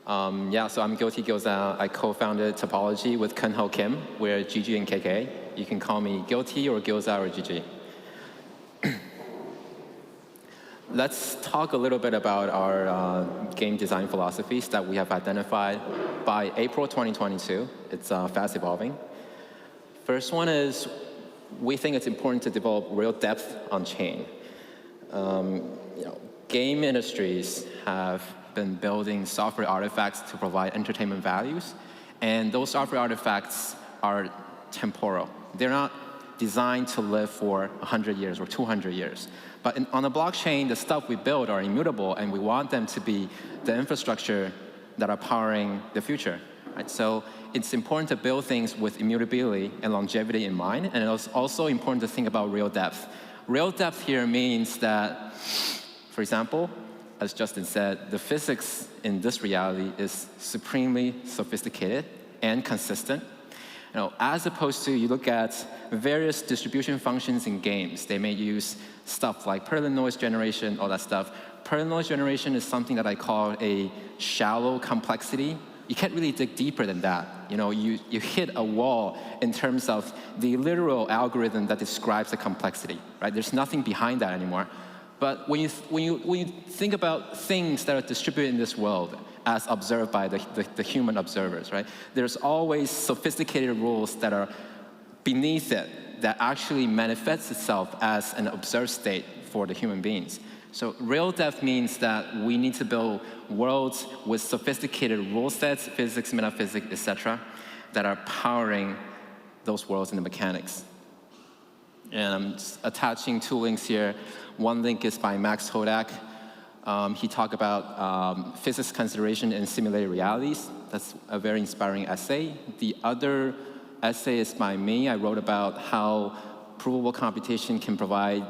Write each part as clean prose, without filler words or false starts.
Yeah, so I'm Guilty Gyoza. I co-founded Topology with Kun-Ho Kim. We're GG and KK. You can call me Guilty or Gyoza or GG. Let's talk a little bit about our game design philosophies that we have identified by April 2022. It's fast evolving. First one is we think it's important to develop real depth on chain. Game industries have been building software artifacts to provide entertainment values, and those software artifacts are temporal. They're not designed to live for 100 years or 200 years. But on the blockchain, the stuff we build are immutable, and we want them to be the infrastructure that are powering the future. Right? So it's important to build things with immutability and longevity in mind, and it's also important to think about real depth. Real depth here means that, for example, as Justin said, the physics in this reality is supremely sophisticated and consistent. As opposed to you look at various distribution functions in games, they may use stuff like Perlin noise generation, all that stuff. Perlin noise generation is something that I call a shallow complexity. You can't really dig deeper than that. You hit a wall in terms of the literal algorithm that describes the complexity. Right? There's nothing behind that anymore. But when you think about things that are distributed in this world as observed by the human observers, right? There's always sophisticated rules that are beneath it that actually manifests itself as an observed state for the human beings. So real depth means that we need to build worlds with sophisticated rule sets, physics, metaphysics, etc., that are powering those worlds and the mechanics. And I'm just attaching two links here. One link is by Max Hodak. He talked about physics consideration in simulated realities. That's a very inspiring essay. The other essay is by me. I wrote about how provable computation can provide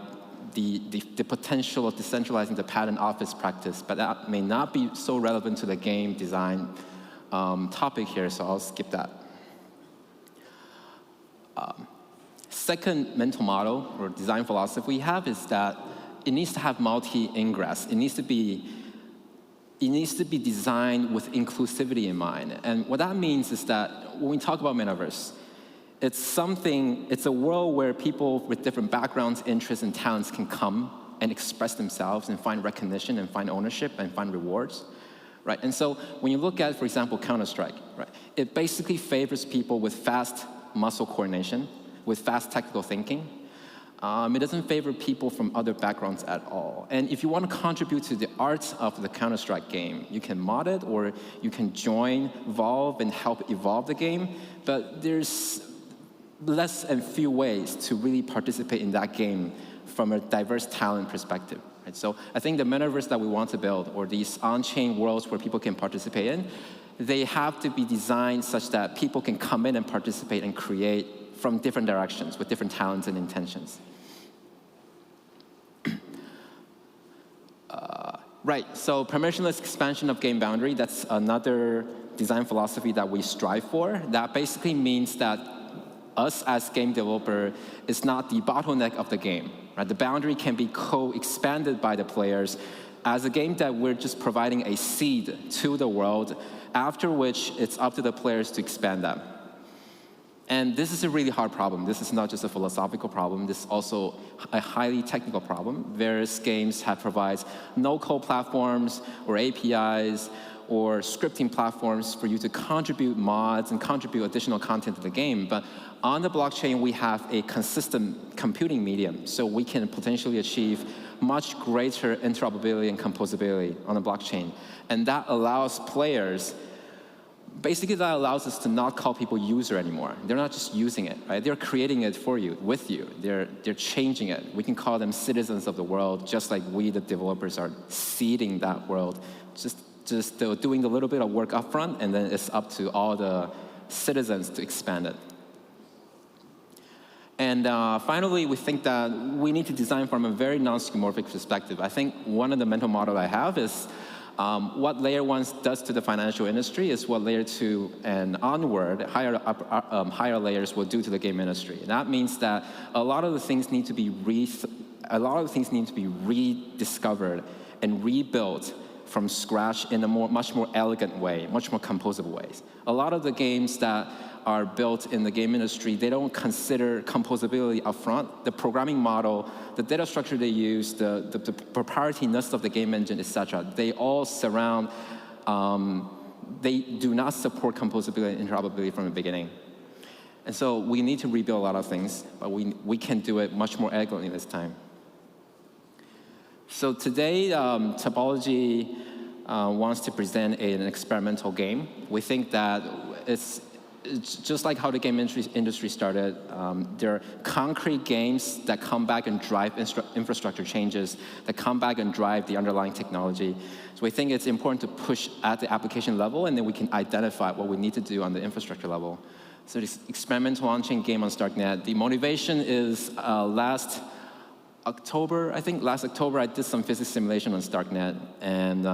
the potential of decentralizing the patent office practice, but that may not be so relevant to the game design topic here, so I'll skip that. Second mental model or design philosophy we have is that it needs to have multi-ingress. It needs to be designed with inclusivity in mind. And what that means is that when we talk about metaverse, it's a world where people with different backgrounds, interests, and talents can come and express themselves and find recognition and find ownership and find rewards. Right? And so when you look at, for example, Counter-Strike, right, it basically favors people with fast muscle coordination, with fast technical thinking. It doesn't favor people from other backgrounds at all. And if you want to contribute to the art of the Counter-Strike game, you can mod it, or you can join Valve and help evolve the game. But there's less and few ways to really participate in that game from a diverse talent perspective. Right? So I think the metaverse that we want to build, or these on-chain worlds where people can participate in, they have to be designed such that people can come in and participate and create from different directions with different talents and intentions. Right, so permissionless expansion of game boundary, that's another design philosophy that we strive for. That basically means that us as game developer is not the bottleneck of the game. Right? The boundary can be co-expanded by the players. As a game that we're just providing a seed to the world, after which it's up to the players to expand them. And this is a really hard problem. This is not just a philosophical problem. This is also a highly technical problem. Various games have provides no-code platforms or APIs or scripting platforms for you to contribute mods and contribute additional content to the game. But on the blockchain, we have a consistent computing medium, so we can potentially achieve much greater interoperability and composability on the blockchain. And that allows players, basically that allows us to not call people user anymore. They're not just using it, right? They're creating it for you, with you. They're changing it. We can call them citizens of the world, just like we, the developers, are seeding that world. Just doing a little bit of work up front, and then it's up to all the citizens to expand it. And finally, we think that we need to design from a very non-skeuomorphic perspective. I think one of the mental models I have is what layer 1 does to the financial industry is what layer 2 and onward, higher layers will do to the game industry. And that means that a lot of the things need to be rediscovered and rebuilt from scratch in a much more elegant way, much more composable ways. A lot of the games that are built in the game industry, they don't consider composability upfront. The programming model, the data structure they use, the proprietariness of the game engine, etc. They all surround, they do not support composability and interoperability from the beginning. And so we need to rebuild a lot of things, but we can do it much more elegantly this time. So today, Topology wants to present an experimental game. We think that it's just like how the game industry started. There are concrete games that come back and drive infrastructure changes, that come back and drive the underlying technology. So we think it's important to push at the application level, and then we can identify what we need to do on the infrastructure level. So this experimental on-chain game on StarkNet, the motivation is last October, I think last October, I did some physics simulation on StarkNet, and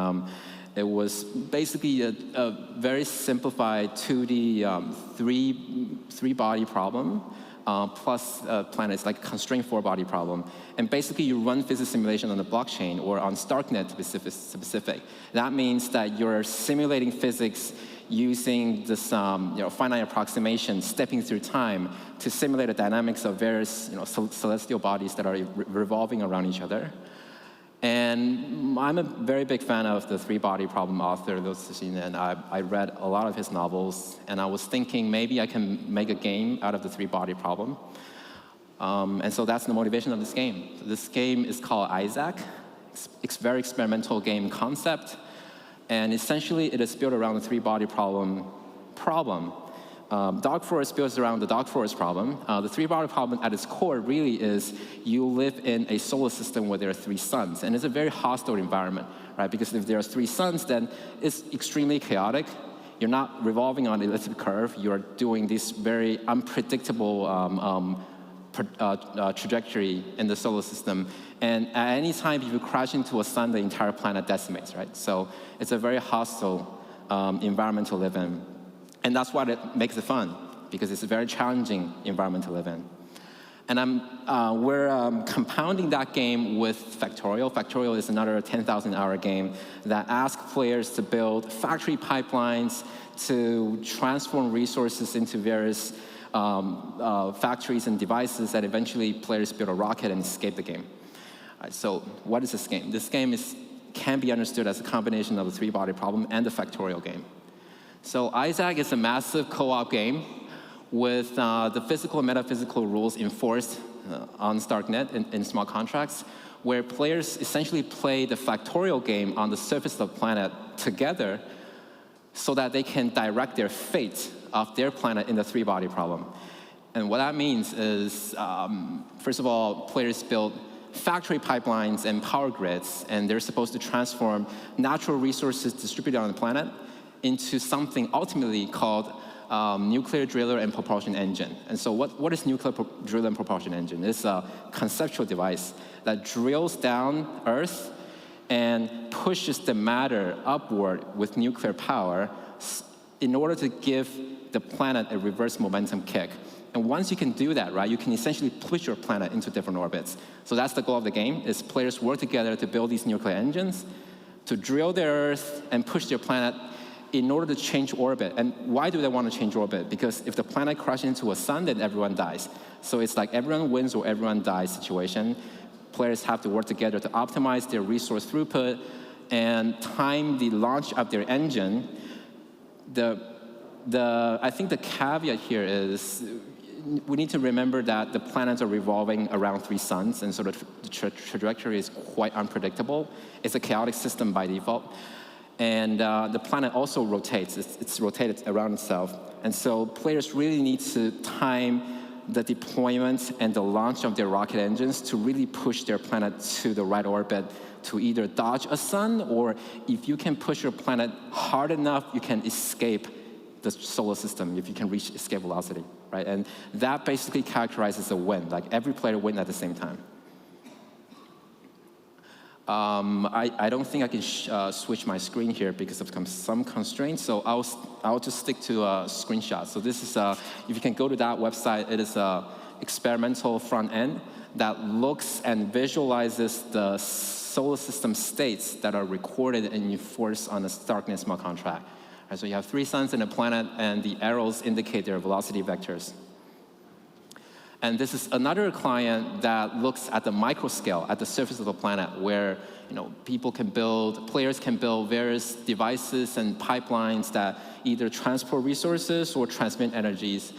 it was basically a very simplified 2D three-body problem plus planets, like a constrained four-body problem. And basically, you run physics simulation on the blockchain or on StarkNet to be specific. That means that you're simulating physics using this finite approximation, stepping through time to simulate the dynamics of various celestial bodies that are revolving around each other. And I'm a very big fan of the three-body problem author, and I read a lot of his novels, and I was thinking maybe I can make a game out of the three-body problem. And so that's the motivation of this game. So this game is called Isaac. It's a very experimental game concept. And essentially, it is built around the three-body problem. Dog Forest builds around the Dog Forest problem. The three-body problem at its core really is you live in a solar system where there are three suns. And it's a very hostile environment, right? Because if there are three suns, then it's extremely chaotic. You're not revolving on an elliptic curve. You're doing this very unpredictable trajectory in the solar system. And at any time, if you crash into a sun, the entire planet decimates, right? So it's a very hostile environment to live in. And that's what makes it fun, because it's a very challenging environment to live in. And we're compounding that game with Factorial. Factorial is another 10,000-hour game that asks players to build factory pipelines to transform resources into various factories and devices that eventually players build a rocket and escape the game. So what is this game? This game can be understood as a combination of the three-body problem and the Factorial game. So Isaac is a massive co-op game with the physical and metaphysical rules enforced on StarkNet in smart contracts, where players essentially play the Factorial game on the surface of the planet together so that they can direct their fate of their planet in the three-body problem. And what that means is, first of all, players build factory pipelines and power grids, and they're supposed to transform natural resources distributed on the planet into something ultimately called nuclear driller and propulsion engine. And so what is nuclear driller and propulsion engine? It's a conceptual device that drills down Earth and pushes the matter upward with nuclear power in order to give the planet a reverse momentum kick. And once you can do that, right, you can essentially push your planet into different orbits. So that's the goal of the game, is players work together to build these nuclear engines, to drill their Earth and push their planet in order to change orbit. And why do they want to change orbit? Because if the planet crashes into a sun, then everyone dies. So it's like everyone wins or everyone dies situation. Players have to work together to optimize their resource throughput and time the launch of their engine. I think the caveat here is we need to remember that the planets are revolving around three suns, and so the trajectory is quite unpredictable. It's a chaotic system by default. And the planet also rotates. It's rotated around itself. And so players really need to time the deployment and the launch of their rocket engines to really push their planet to the right orbit to either dodge a sun, or if you can push your planet hard enough, you can escape the solar system if you can reach escape velocity, right? And that basically characterizes a win. Like every player wins at the same time. I don't think I can switch my screen here because of some constraints, so I'll just stick to a screenshot. So this is, if you can go to that website, it is an experimental front end that looks and visualizes the solar system states that are recorded and enforced on a Starknet smart contract. Right, so you have 3 suns and a planet, and the arrows indicate their velocity vectors. And this is another client that looks at the micro scale, at the surface of the planet, where players can build various devices and pipelines that either transport resources or transmit energies.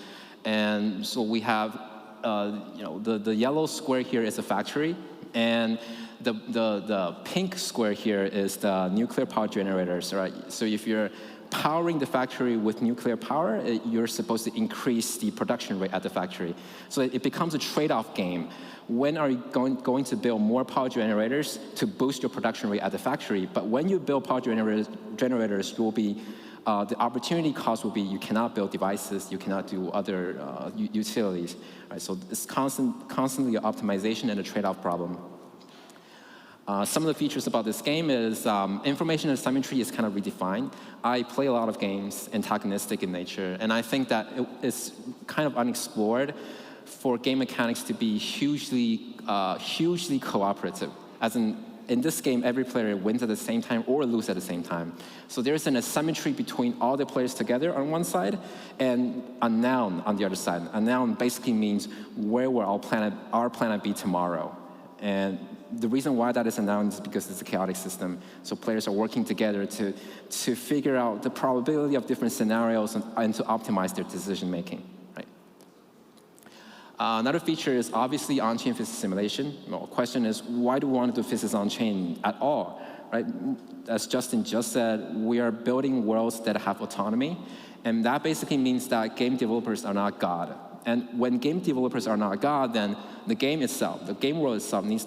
And so we have, the yellow square here is a factory, and the pink square here is the nuclear power generators, right? So if you're powering the factory with nuclear power, you're supposed to increase the production rate at the factory. So it becomes a trade-off game. When are you going to build more power generators to boost your production rate at the factory? But when you build power generators, you will be, the opportunity cost will be you cannot build devices, you cannot do other utilities. Right? So it's constantly an optimization and a trade-off problem. Some of the features about this game is information asymmetry is kind of redefined. I play a lot of games, antagonistic in nature, and I think that it's kind of unexplored for game mechanics to be hugely cooperative. As in this game, every player wins at the same time or loses at the same time. So there's an asymmetry between all the players together on one side and a noun on the other side. A noun basically means where will our planet be tomorrow. And the reason why that is announced is because it's a chaotic system. So players are working together to figure out the probability of different scenarios and to optimize their decision making. Right? Another feature is obviously on-chain physics simulation. Well, the question is, why do we want to do physics on-chain at all? Right? As Justin just said, we are building worlds that have autonomy. And that basically means that game developers are not God. And when game developers are not God, then the game itself, the game world itself needs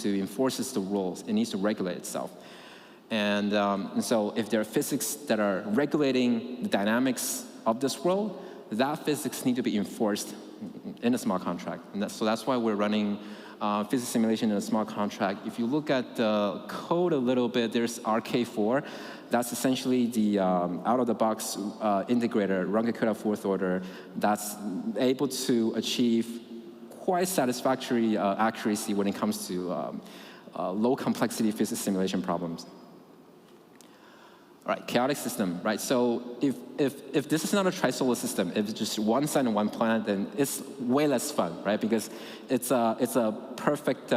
to enforce the rules. It needs to regulate itself. And so if there are physics that are regulating the dynamics of this world, that physics need to be enforced in a smart contract. And so that's why we're running physics simulation in a smart contract. If you look at the code a little bit, there's RK4. That's essentially the out-of-the-box integrator, Runge-Kutta fourth order, that's able to achieve quite satisfactory accuracy when it comes to low-complexity physics simulation problems. All right, chaotic system, right? So if this is not a tri-solar system, if it's just one sun and one planet, then it's way less fun, right? Because it's a perfect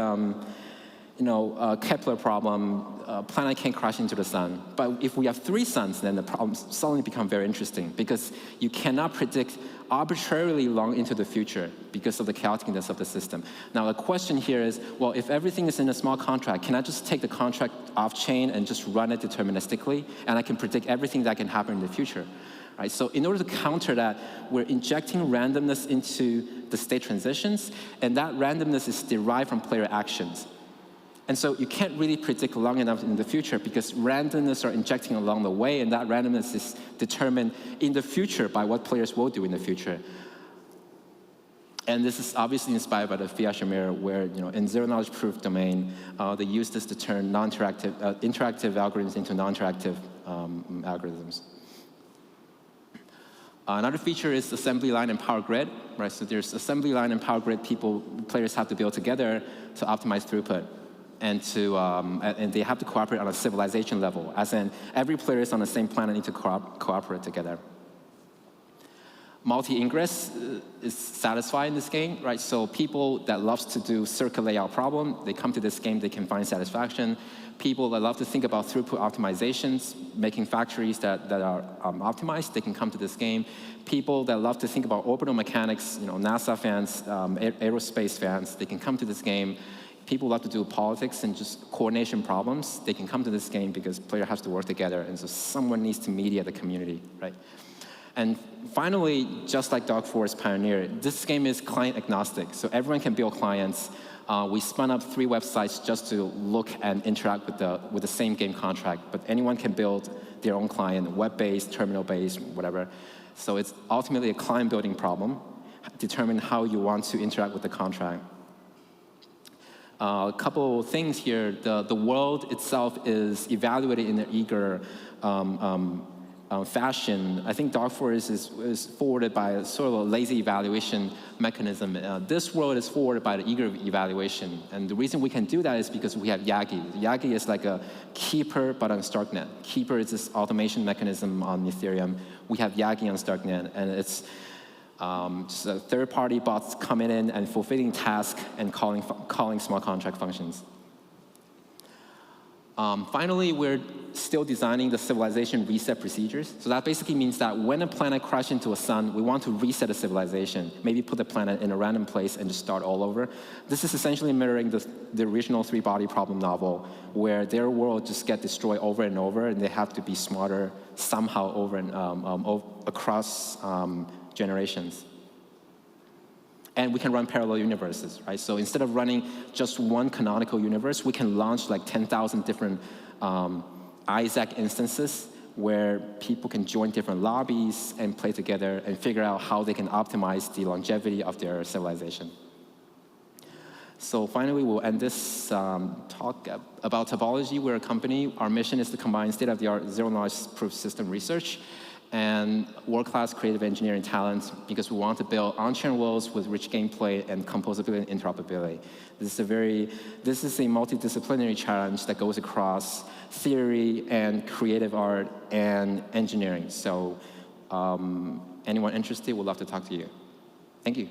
Kepler problem, planet can't crash into the sun. But if we have 3 suns, then the problems suddenly become very interesting because you cannot predict arbitrarily long into the future because of the chaoticness of the system. Now the question here is, well, if everything is in a smart contract, can I just take the contract off-chain and just run it deterministically, and I can predict everything that can happen in the future? Right, so in order to counter that, we're injecting randomness into the state transitions, and that randomness is derived from player actions. And so you can't really predict long enough in the future because randomness are injecting along the way, and that randomness is determined in the future by what players will do in the future. And this is obviously inspired by the Fiat-Shamir, where in zero-knowledge proof domain, they use this to turn interactive algorithms into non-interactive algorithms. Another feature is assembly line and power grid, right? So there's assembly line and power grid players have to build together to optimize throughput. And they have to cooperate on a civilization level, as in every player is on the same planet need to cooperate together. Multi-ingress is satisfied in this game, right? So people that loves to do circuit layout problem, they come to this game, they can find satisfaction. People that love to think about throughput optimizations, making factories that are optimized, they can come to this game. People that love to think about orbital mechanics, NASA fans, aerospace fans, they can come to this game. People love to do politics and just coordination problems. They can come to this game because player has to work together, and so someone needs to mediate the community, right? And finally, just like Dark Forest Pioneer, this game is client agnostic, so everyone can build clients. We spun up 3 websites just to look and interact with the same game contract, but anyone can build their own client, web-based, terminal-based, whatever. So it's ultimately a client building problem. Determine how you want to interact with the contract. A couple things here. The world itself is evaluated in an eager fashion, I think dark forest is forwarded by a sort of a lazy evaluation mechanism. This world is forwarded by the eager evaluation. And the reason we can do that is because we have Yagi. Yagi is like a keeper, but on StarkNet. Keeper is this automation mechanism on Ethereum. We have Yagi on StarkNet, and it's just a third-party bots coming in and fulfilling tasks and calling smart contract functions. Finally, we're still designing the civilization reset procedures. So that basically means that when a planet crashes into a sun, we want to reset a civilization, maybe put the planet in a random place and just start all over. This is essentially mirroring the original three-body problem novel, where their world just gets destroyed over and over, and they have to be smarter somehow over and across generations. And we can run parallel universes, right? So instead of running just one canonical universe, we can launch like 10,000 different Isaac instances where people can join different lobbies and play together and figure out how they can optimize the longevity of their civilization. So finally, we'll end this talk about Topology. We're a company. Our mission is to combine state-of-the-art zero-knowledge proof system research and world-class creative engineering talent, because we want to build on-chain worlds with rich gameplay and composability and interoperability. This is a multidisciplinary challenge that goes across theory and creative art and engineering. So anyone interested, would love to talk to you. Thank you.